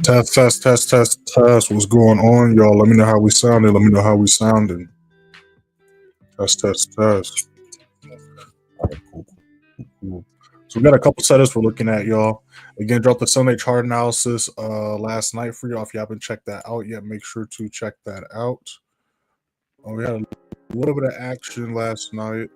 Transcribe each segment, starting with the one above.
Test, test, test, test, test. What's going on, y'all? Let me know how we sounded. Let me know how we sounding. Test, test, test. All right, cool, cool, cool. So we got a couple setups we're looking at, y'all. Again, dropped the Sunday chart analysis last night for y'all. If you haven't checked that out yet, make sure to check that out. We had a little bit of action last night.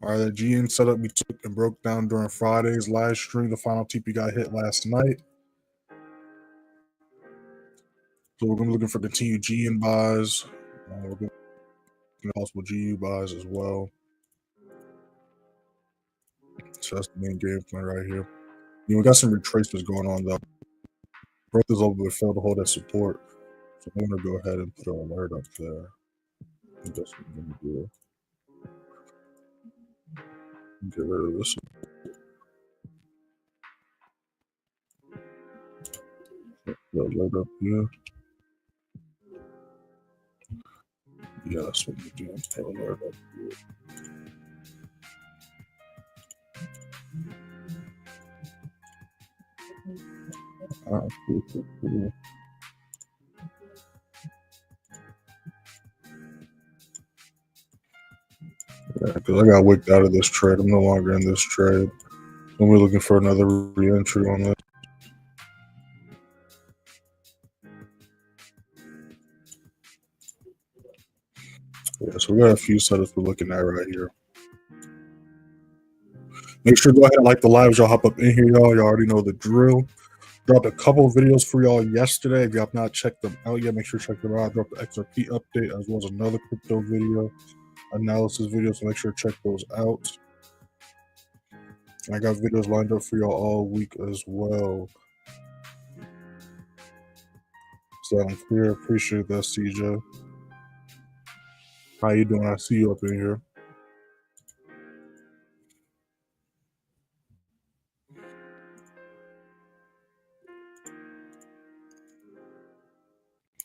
All right, the GN setup we took and broke down during Friday's live stream. The final TP got hit last night. So we're going to be looking for continued GN buys. We're going to possible GU buys as well. So that's the main game plan right here. We got some retracements going on though. Broke this over, but failed to hold that support. So I'm going to go ahead and put an alert up there. I think that's what I'm going to do. Get rid of this. Put alert up here. Yeah, that's what we do. Put alert up here. Cool. Yeah, because I got wicked out of this trade. I'm no longer in this trade. I'm looking for another re-entry on this. Yeah, so we got a few setups we're looking at right here. Make sure to go ahead and like the lives. Y'all hop up in here, y'all. Y'all already know the drill. Dropped a couple of videos for y'all yesterday. If you have not checked them out yet, make sure to check them out. I dropped the XRP update as well as another crypto video, analysis video, so make sure to check those out. I got videos lined up for y'all all week as well. So I'm clear. Appreciate that, CJ. How you doing? I see you up in here.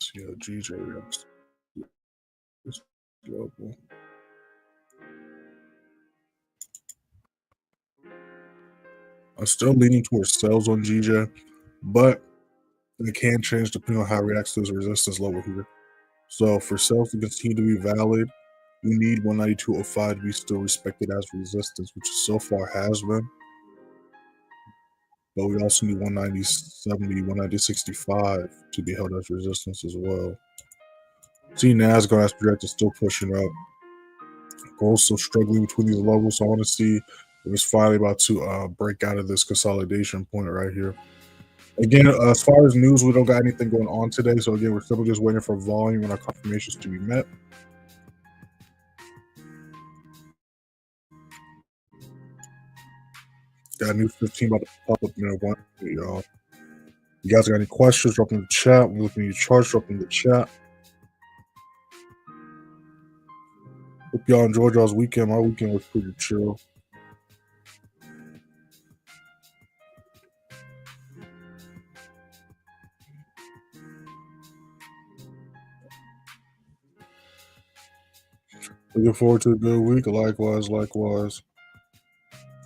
See how GJ reacts. Level. I'm still leaning towards sales on GJ, but it can change depending on how it reacts to his resistance level here. So for sales to continue to be valid, we need 192.05 to be still respected as resistance, which so far has been. But we also need 190.70, 190.65 to be held as resistance as well. See, NASDAQ as projected still pushing up. Gold's still struggling between these levels, so I want to see if it's finally about to break out of this consolidation point right here. Again, as far as news, we don't got anything going on today. So again, we're still just waiting for volume and our confirmations to be met. Got a new 15 about to pop up in minute one, y'all. You guys got any questions? Drop in the chat. We're looking at your charts. Drop in the chat. Hope y'all enjoyed y'all's weekend. My weekend was pretty chill. Looking forward to a good week. Likewise.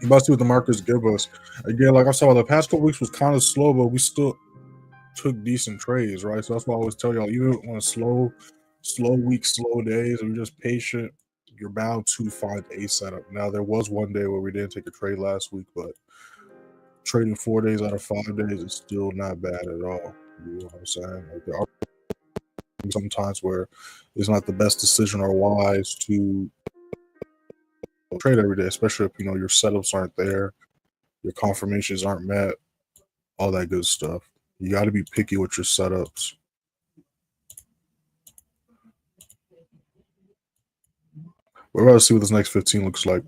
You about to see what the markets give us. Again, like I said, the past couple weeks was kind of slow, but we still took decent trades, right? So that's why I always tell y'all, even on a slow week, slow days, if you're just patient, you're bound to find a setup. Now, there was one day where we didn't take a trade last week, but trading 4 days out of 5 days is still not bad at all. You know what I'm saying? Like, there are sometimes where it's not the best decision or wise to trade every day, especially if your setups aren't there, your confirmations aren't met, all that good stuff. You got to be picky with your setups. We're about to see what this next 15 looks like.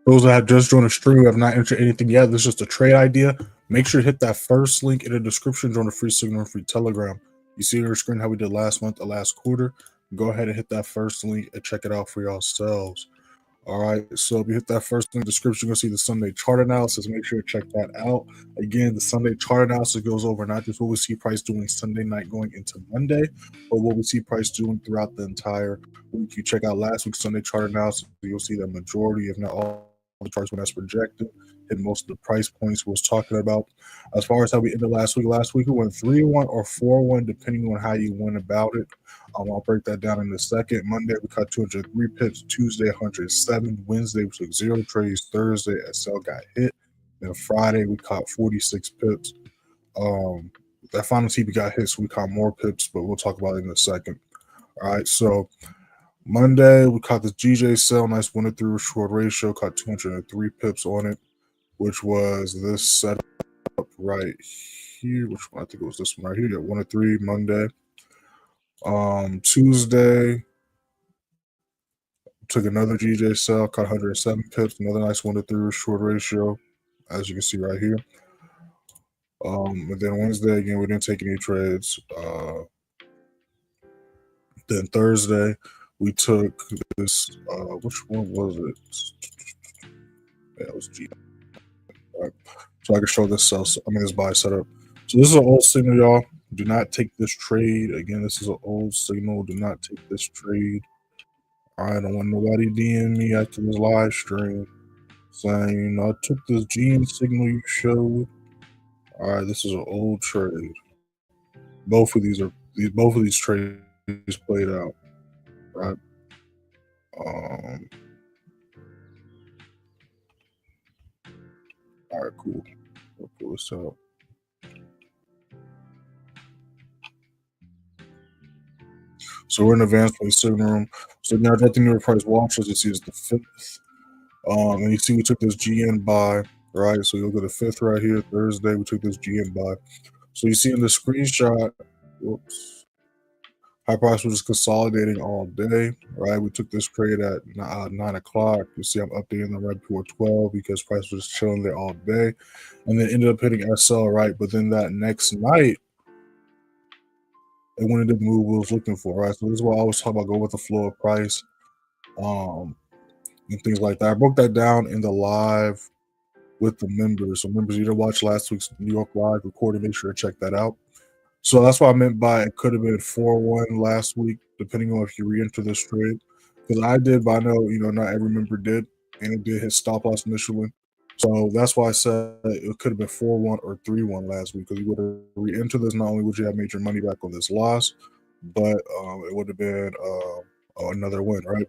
Those that have just joined the stream have not entered anything yet. This is just a trade idea. Make sure to hit that first link in the description. Join the free Signal and free Telegram. You see on your screen how we did last month, the last quarter. Go ahead and hit that first link and check it out for yourselves. All right. So if you hit that first link in the description, you're going to see the Sunday chart analysis. Make sure to check that out. Again, the Sunday chart analysis goes over not just what we see price doing Sunday night going into Monday, but what we see price doing throughout the entire week. You check out last week's Sunday chart analysis, you'll see that majority, if not all, the charts when that's projected, hit most of the price points we was talking about. As far as how we ended last week we went 3-1 or 4-1, depending on how you went about it. I'll break that down in a second. Monday, we caught 203 pips. Tuesday, 107. Wednesday, we took 0 trades. Thursday, SL got hit. Then Friday, we caught 46 pips. That final TP got hit, so we caught more pips, but we'll talk about it in a second. All right, so Monday, we caught this GJ sell, nice 1-3 short ratio, caught 203 pips on it, which was this setup right here. Which one? I think it was this one right here. Yeah, 1-3 Monday. Tuesday, took another GJ sell, caught 107 pips, another nice 1-3 short ratio, as you can see right here. And then Wednesday, again, we didn't take any trades. Then Thursday, we took this, which one was it? Yeah, it was G. Right. So I can show this sell, this buy setup. So this is an old signal, y'all. Do not take this trade. Again, this is an old signal. Do not take this trade. I don't want nobody DM me after this live stream saying, I took this GN signal you showed. All right, this is an old trade. Both of these trades played out, right? All right, cool. We'll pull this out. So we're in advanced play signal room. So now I think the price watch, as you see, is the 5th. And you see we took this GN buy, right? So you'll go to 5th right here. Thursday, we took this GN buy. So you see in the screenshot, whoops, high price was just consolidating all day, right? We took this trade at 9 o'clock. You see I'm updating them right before 12 because price was chilling there all day. And then ended up hitting SL, right? But then that next night, it went into the move we was looking for, right? So this is why I always talk about go with the flow of price, and things like that. I broke that down in the live with the members. So members, you didn't watch last week's New York live recording, make sure to check that out. So that's what I meant by it could have been 4-1 last week, depending on if you re-enter this trade. Because I did, but I know, not every member did, and it did hit stop loss initially. So that's why I said it could have been 4-1 or 3-1 last week, because you would have re-entered this. Not only would you have made your money back on this loss, but it would have been another win, right?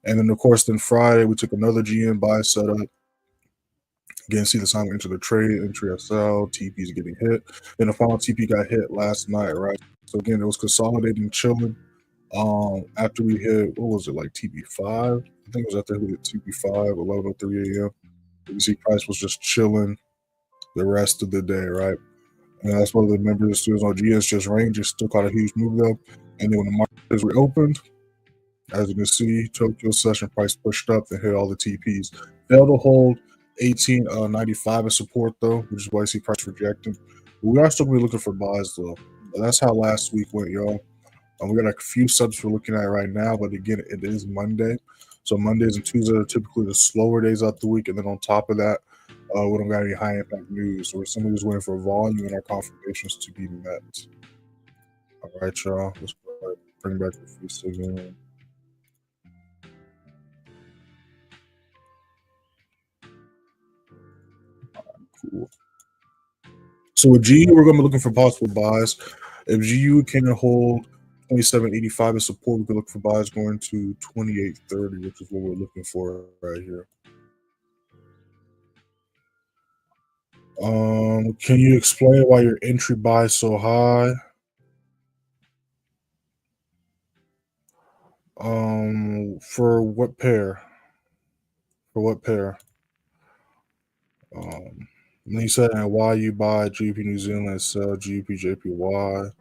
And then, of course, then Friday, we took another GM buy setup. Again, see the sign enter the trade, entry SL, TP's getting hit. Then the final TP got hit last night, right? So again, it was consolidating, chilling. After we hit, what was it, like TP5? I think it was after we hit TP5, 11:03 a.m. You see price was just chilling the rest of the day, right? And that's one of the members of students on GS just range, still caught a huge move though. And then when the market is reopened, as you can see, Tokyo session price pushed up and hit all the TPs. Failed to hold 18.95 as support though, which is why you see price rejecting. We are still gonna be looking for buys though. That's how last week went, y'all. We got a few subs we're looking at right now, but again, it is Monday. So Mondays and Tuesdays are typically the slower days out the week. And then on top of that, we don't got any high impact news. So we're simply just waiting for volume and our confirmations to be met. All right, y'all. Let's bring back the feast again. Cool. So with GU, we're going to be looking for possible buys. If GU can hold 27.85 as support, we can look for buys going to 28.30, which is what we're looking for right here. Can you explain why your entry buy is so high? For what pair? For what pair? And you said, and why you buy GBP New Zealand and sell GBPJPY?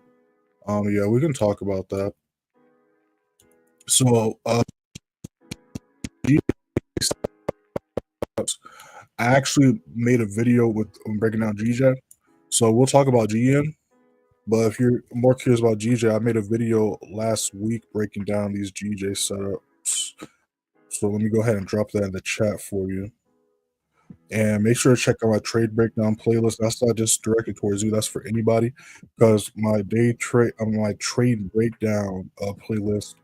Yeah, we can talk about that. So, I actually made a video with breaking down GJ. So we'll talk about GN. But if you're more curious about GJ, I made a video last week breaking down these GJ setups. So let me go ahead and drop that in the chat for you. And make sure to check out my trade breakdown playlist. That's not just directed towards you, that's for anybody. Because my my trade breakdown playlist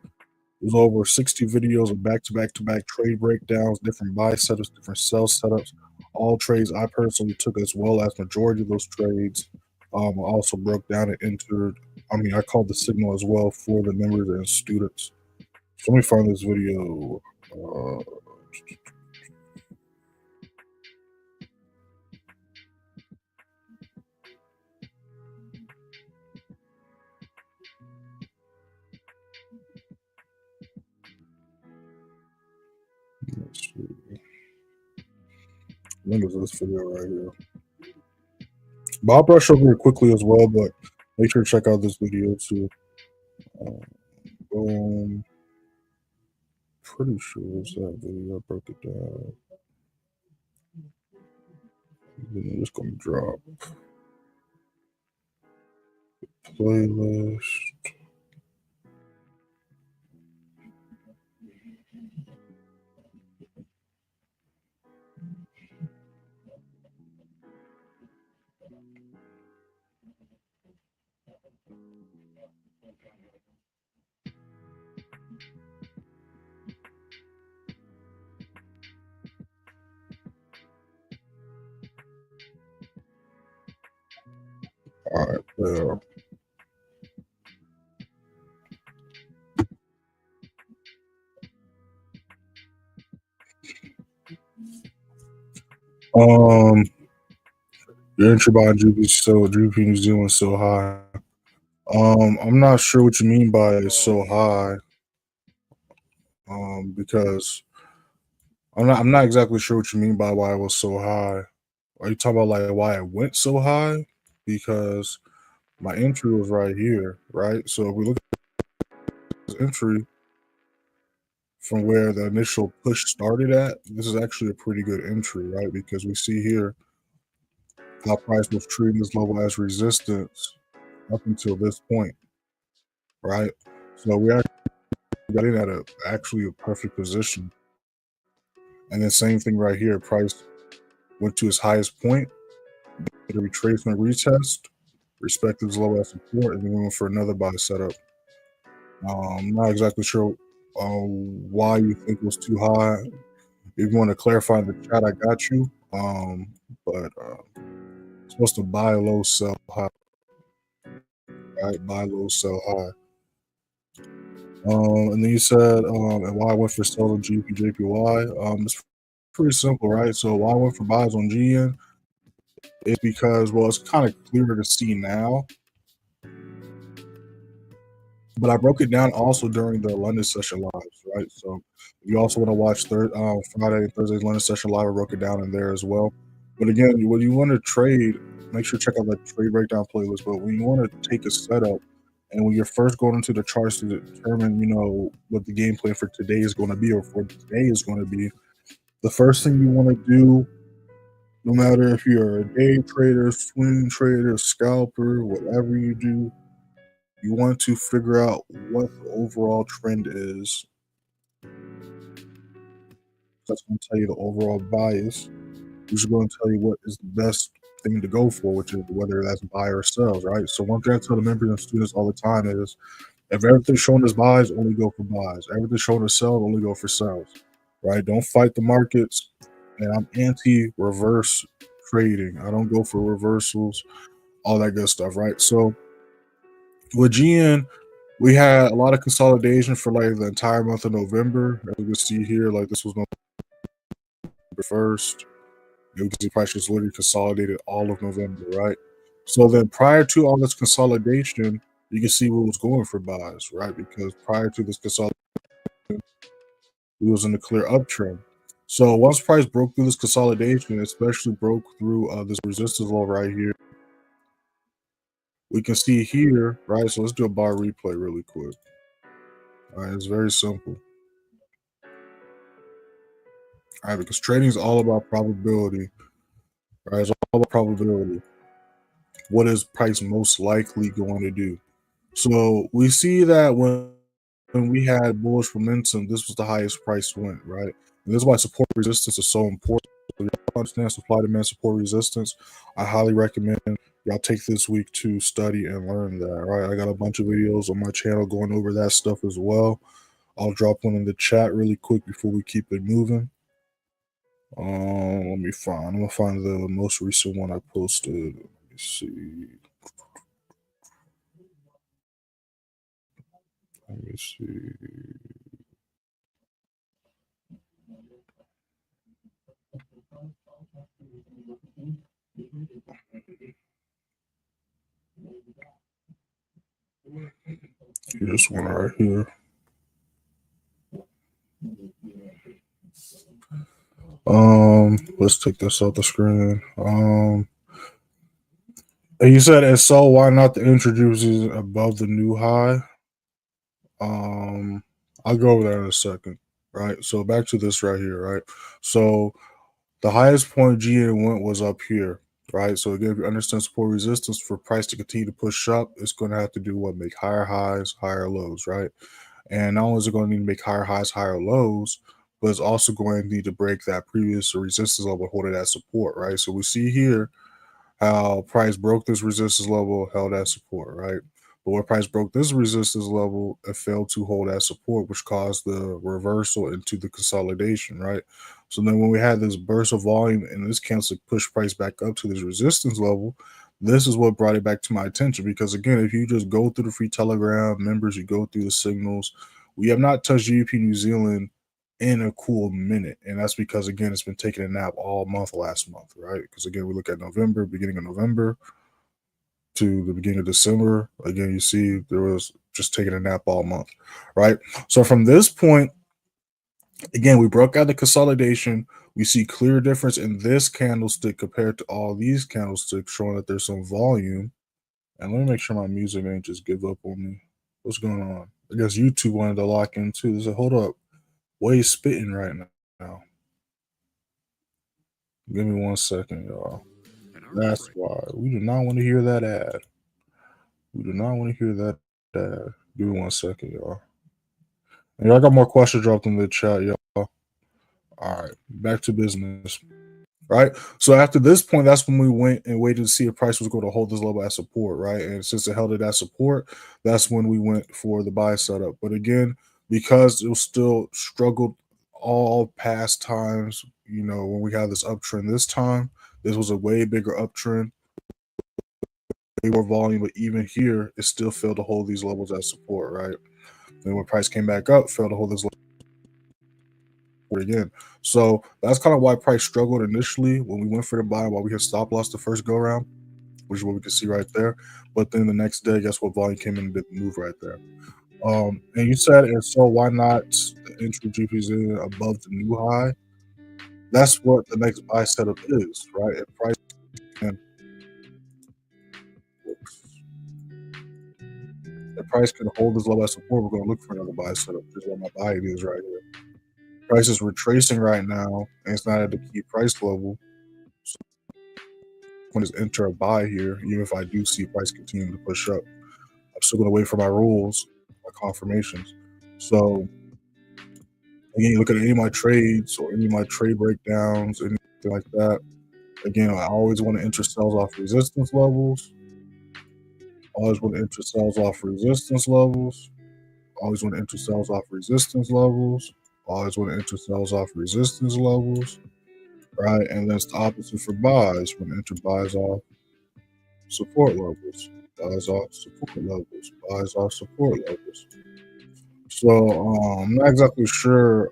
was over 60 videos of back-to-back trade breakdowns, different buy setups, different sell setups, all trades I personally took, as well as majority of those trades. I also broke down and entered. I called the signal as well for the members and students. So let me find this video. Let's see. When is this video right here? But I'll brush over it quickly as well, but make sure to check out this video too. Pretty sure it's that video. I broke it down. Then it's gonna drop playlist. All right, there. Your entry by GBP New Zealand so high. I'm not sure what you mean by it's so high. Because I'm not exactly sure what you mean by why it was so high. Are you talking about like why it went so high? Because my entry was right here, right? So if we look at this entry from where the initial push started at, this is actually a pretty good entry, right? Because we see here how price was treating this level as resistance up until this point, right? So we actually got in at actually a perfect position. And then same thing right here, price went to its highest point, did a retracement retest, respected this level as support, and then we went for another buy setup. I'm not exactly sure why you think it was too high. If you want to clarify in the chat, I got you. But supposed to buy low, sell high. Right? Buy low, sell high. And then you said, and why I went for sell GBPJPY. It's pretty simple, right? So why I went for buys on GN is because, well, it's kind of clearer to see now. But I broke it down also during the London session lives, right? So if you also want to watch Friday and Thursday's London session live, I broke it down in there as well. But again, when you want to trade, make sure to check out that trade breakdown playlist. But when you want to take a setup, and when you're first going into the charts to determine, what the game plan for today is going to be, or for today is going to be, the first thing you want to do, no matter if you're a day trader, swing trader, scalper, whatever you do, you want to figure out what the overall trend is. That's going to tell you the overall bias, which is going to tell you what is the best thing to go for, which is whether that's buy or sells, right? So one thing I tell the members and students all the time is, if everything's shown as buys, only go for buys. Everything's shown as sells, only go for sells, right? Don't fight the markets. And I'm anti-reverse trading. I don't go for reversals, all that good stuff, right? So with GN, we had a lot of consolidation for like the entire month of November. As you can see here, like this was November 1st. You can see price just literally consolidated all of November, right? So then prior to all this consolidation, you can see what was going for buys, right? Because prior to this consolidation, we was in a clear uptrend. So once price broke through this consolidation, especially broke through this resistance level right here, we can see here, right? So let's do a bar replay really quick. All right, it's very simple. All right, because trading is all about probability, right? It's all about probability. What is price most likely going to do? So we see that when we had bullish momentum, this was the highest price went, right? And this is why support resistance is so important. So y'all understand supply demand support resistance. I highly recommend y'all take this week to study and learn that, right? I got a bunch of videos on my channel going over that stuff as well. I'll drop one in the chat really quick before we keep it moving. Let me find. I'm gonna find the most recent one I posted. Let me see. Let me see. This one right here. Let's take this off the screen. You said, and so why not the introduces above the new high? I'll go over that in a second, right? So back to this right here, right? So the highest point GN went was up here, right? So again, if you understand support resistance for price to continue to push up, it's going to have to do what? Make higher highs, higher lows, right? And not only is it going to need to make higher highs, higher lows, but it's also going to need to break that previous resistance level, hold it at support, right? So we see here how price broke this resistance level, held at support, right? But when price broke this resistance level, it failed to hold at support, which caused the reversal into the consolidation, right? So then when we had this burst of volume and this candlestick push price back up to this resistance level, this is what brought it back to my attention. Because again, if you just go through the free Telegram members, you go through the signals, we have not touched GBP New Zealand in a cool minute. And that's because, again, it's been taking a nap all month last month, right? Because, again, we look at November, beginning of November to the beginning of December. Again, you see there was just taking a nap all month, right? So from this point, again, we broke out the consolidation. We see clear difference in this candlestick compared to all these candlesticks, showing that there's some volume. And let me make sure my music ain't just give up on me. What's going on? I guess YouTube wanted to lock in too. They said, hold up. What are you spitting right now? Give me 1 second, y'all. That's why we do not want to hear that ad. We do not want to hear that ad. Give me 1 second, y'all. And y'all got more questions dropped in the chat, y'all. All right, back to business. Right. So after this point, that's when we went and waited to see if price was going to hold this level at support, right? And since it held it at support, that's when we went for the buy setup. But again, because it was still struggled all past times, when we had this uptrend this time, this was a way bigger uptrend, way more volume, but even here, it still failed to hold these levels at support, right? Then when price came back up, failed to hold this level again. So that's kind of why price struggled initially when we went for the buy, while we had stop loss the first go round, which is what we can see right there. But then the next day, guess what? Volume came in and didn't move right there. And you said, and so why not the intra GPZ above the new high? That's what the next buy setup is, right? If price can, if price can hold this level as support, we're going to look for another buy setup. This is what my buy is right here. Price is retracing right now, and it's not at the key price level. So I'm going to enter a buy here, even if I do see price continue to push up. I'm still going to wait for my rules, my confirmations. So again, you look at any of my trades or any of my trade breakdowns, anything like that. Again, I always want to enter sells off resistance levels. Always want to enter sells off resistance levels. Always want to enter sells off resistance levels. Always want to enter sells off resistance levels. Right? And that's the opposite for buys. You want to enter buys off support levels. Buys off support levels. Buys off support levels. So I'm not exactly sure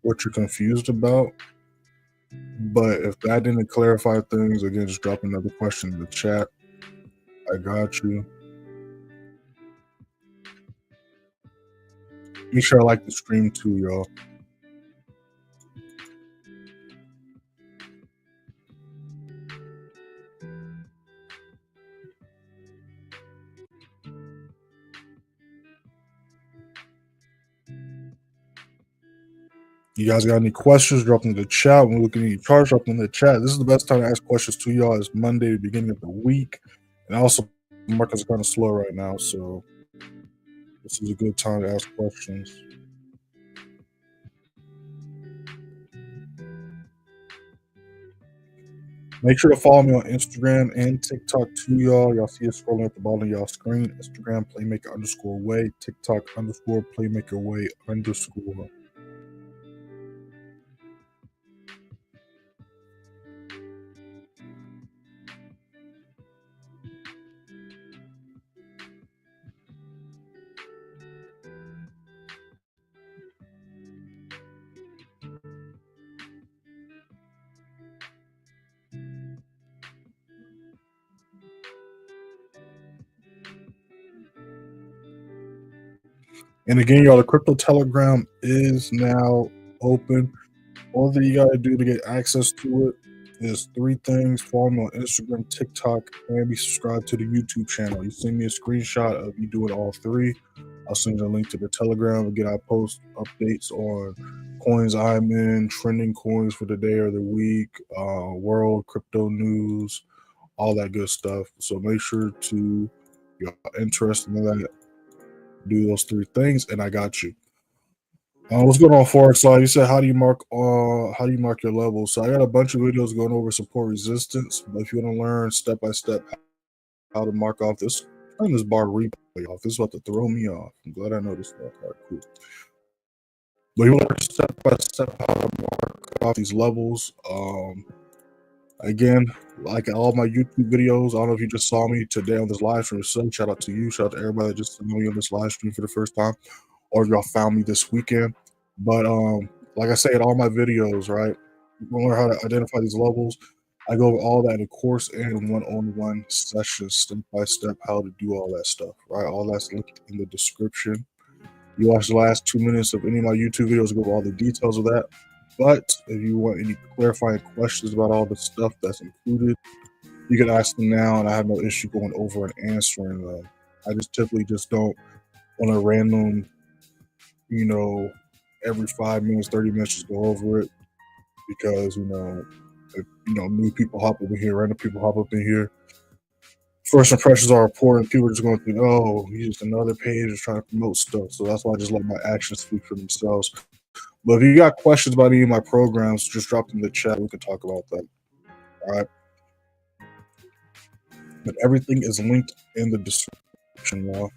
what you're confused about. But if that didn't clarify things, again, just drop another question in the chat. I got you. Make sure I like the stream too, y'all. You guys got any questions? Drop them in the chat. When we're looking at any charts, drop them in the chat. This is the best time to ask questions to y'all. It's Monday, the beginning of the week. And also, the market's kind of slow right now, so this is a good time to ask questions. Make sure to follow me on Instagram and TikTok too, y'all. Y'all see it scrolling at the bottom of y'all screen. Instagram, playmaker_way. TikTok, _playmakerway_. And again, y'all, the crypto telegram is now open. All that you got to do to get access to it is 3 things. Follow me on Instagram, TikTok, and be subscribed to the YouTube channel. You send me a screenshot of you doing all 3. I'll send you a link to the Telegram. Again, I post updates on coins I'm in, trending coins for the day or the week, world crypto news, all that good stuff. So make sure to, if you're interested in that, do those 3 things, and I got you. What's going on, FOREX Live? You said how do you mark your levels? So I got a bunch of videos going over support resistance. But if you want to learn step by step how to mark off this, turn this bar replay off. This is about to throw me off. I'm glad I noticed that. All right, cool. But you want to learn step by step how to mark off these levels. Again, like all my YouTube videos, I don't know if you just saw me today on this live stream. So shout out to you. Shout out to everybody that just saw me on this live stream for the first time, or if y'all found me this weekend. But like I say in all my videos, right, you want to learn how to identify these levels. I go over all that in a course and one-on-one sessions, step by step, how to do all that stuff, right? All that's linked in the description. You watch the last 2 minutes of any of my YouTube videos, go over all the details of that. But if you want any clarifying questions about all the stuff that's included, you can ask them now, and I have no issue going over and answering them. I just typically just don't on a random, every 5 minutes, 30 minutes, just go over it because, if, new people hop up in here, random people hop up in here. First impressions are important. People are just going to think, oh, he's just another page just trying to promote stuff. So that's why I just let my actions speak for themselves. But if you got questions about any of my programs, just drop them in the chat. We can talk about that. All right. But everything is linked in the description, y'all.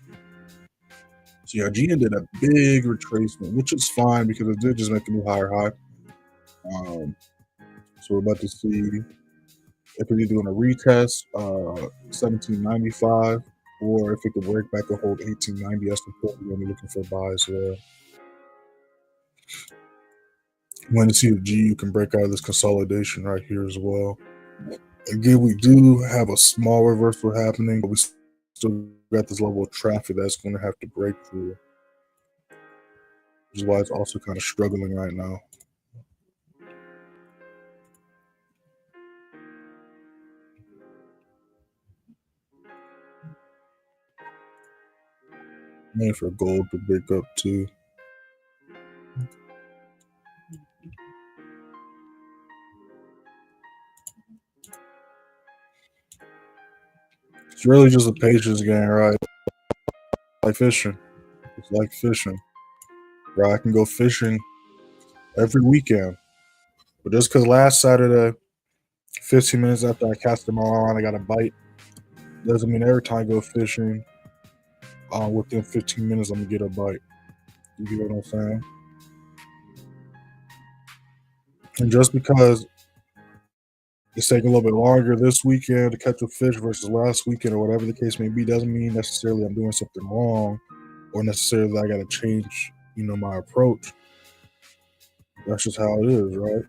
So yeah, Gina did a big retracement, which is fine because it did just make a new higher high. So we're about to see if we're doing a retest, 1795. or if it could break back and hold 1890, that's the point we're going to be looking for buys there. Want to see if GU can break out of this consolidation right here as well. Again, we do have a small reversal happening, but we still got this level of traffic that's going to have to break through, which is why it's also kind of struggling right now. And for gold to break up too. It's really just a patience game, right? Like fishing. It's like fishing. Right? I can go fishing every weekend. But just because last Saturday, 15 minutes after I casted my line, I got a bite, doesn't mean every time I go fishing, within 15 minutes, I'm going to get a bite. You get what I'm saying? And just because it's taking a little bit longer this weekend to catch a fish versus last weekend or whatever the case may be, doesn't mean necessarily I'm doing something wrong or necessarily I got to change, my approach. That's just how it is, right?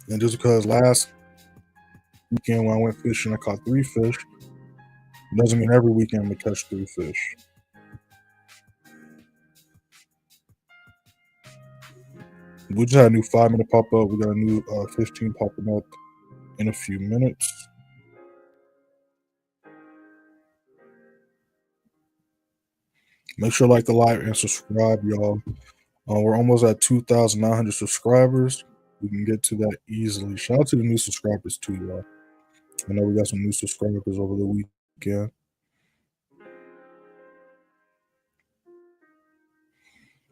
And just because last weekend when I went fishing, I caught 3 fish, doesn't mean every weekend I'm going to catch 3 fish. We just had a new 5-minute pop up. We got a new 15 popping up in a few minutes. Make sure to like the live and subscribe, y'all. We're almost at 2,900 subscribers. We can get to that easily. Shout out to the new subscribers too, y'all. I know we got some new subscribers over the weekend.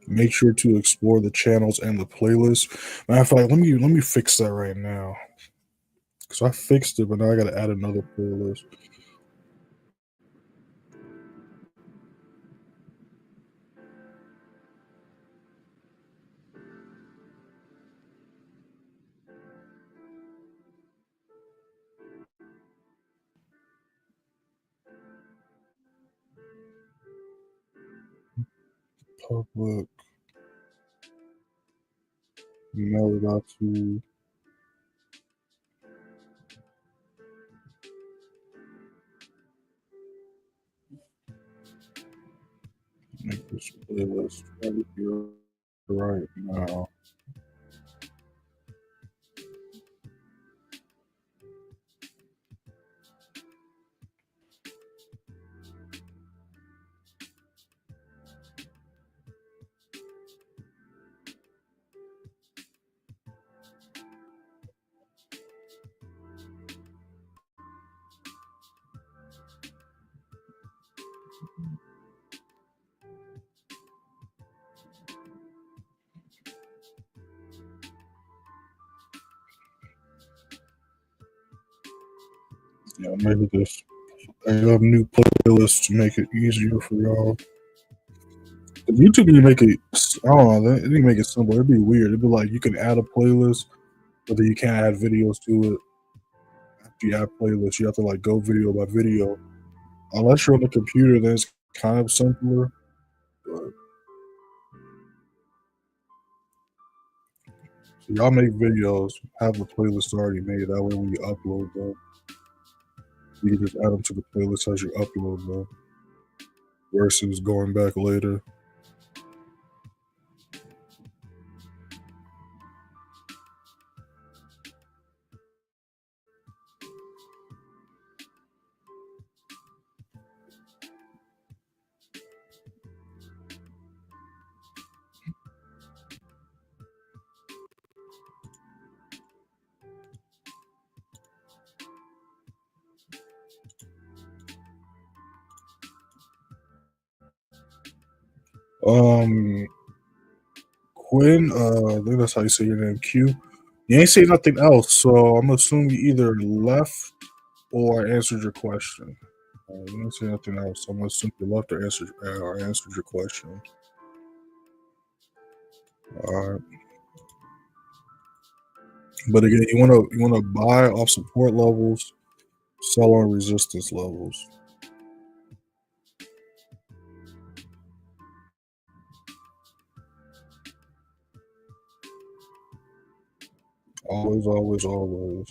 Make sure to explore the channels and the playlist. Matter of fact, let me fix that right now. Cause I fixed it, but now I gotta add another playlist. Public. Now we got to make this playlist right here right now. Yeah, maybe this. I have new playlists to make it easier for y'all. If YouTube need to make it, I don't know, they need to make it simple. It'd be weird. It'd be like you can add a playlist, but then you can't add videos to it. After you add playlists, you have to like go video by video. Unless you're on the computer, then it's kind of simpler. But, so y'all make videos, have the playlist already made. That way, when you upload them, you can just add them to the playlist as you upload them, versus going back later. Quinn, I think that's how you say your name, Q. You ain't say nothing else, so I'm assuming you either left or I answered your question. You didn't say nothing else, so I'm assuming you left or answered your question. All right. But again, you wanna buy off support levels Sell on resistance levels. Always, always, always.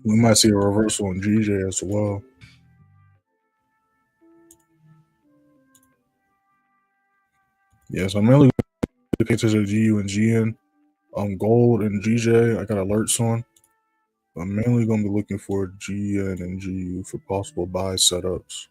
We might see a reversal in GJ as well. Yes, I'm mainly paying attention to GU and GN. Gold and GJ, I got alerts on. I'm mainly going to be looking for GN and GU for possible buy setups.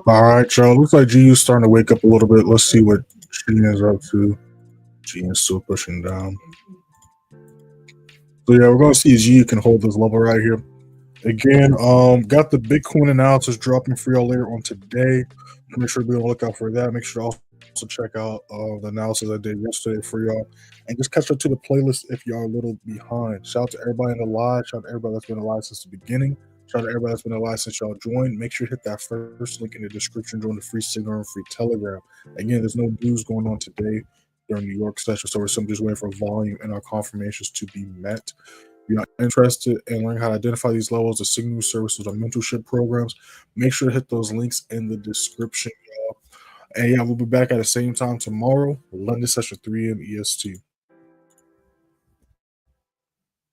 All right, y'all. Looks like GU is starting to wake up a little bit. Let's see what G is up to. G is still pushing down. So yeah, we're gonna see if GU can hold this level right here. Again, got the Bitcoin analysis dropping for y'all later on today. Make sure to be on the lookout for that. Make sure to also check out the analysis I did yesterday for y'all, and just catch up to the playlist if y'all are a little behind. Shout out to everybody in the live. Shout out to everybody that's been alive since the beginning. Shout out to everybody that's been alive since y'all joined. Make sure to hit that first link in the description. Join the free Signal and free Telegram. Again, there's no news going on today during New York session, so we're simply just waiting for volume and our confirmations to be met. If you're not interested in learning how to identify these levels, the signal services or mentorship programs, make sure to hit those links in the description, y'all. And yeah, we'll be back at the same time tomorrow, London session 3 a.m. EST.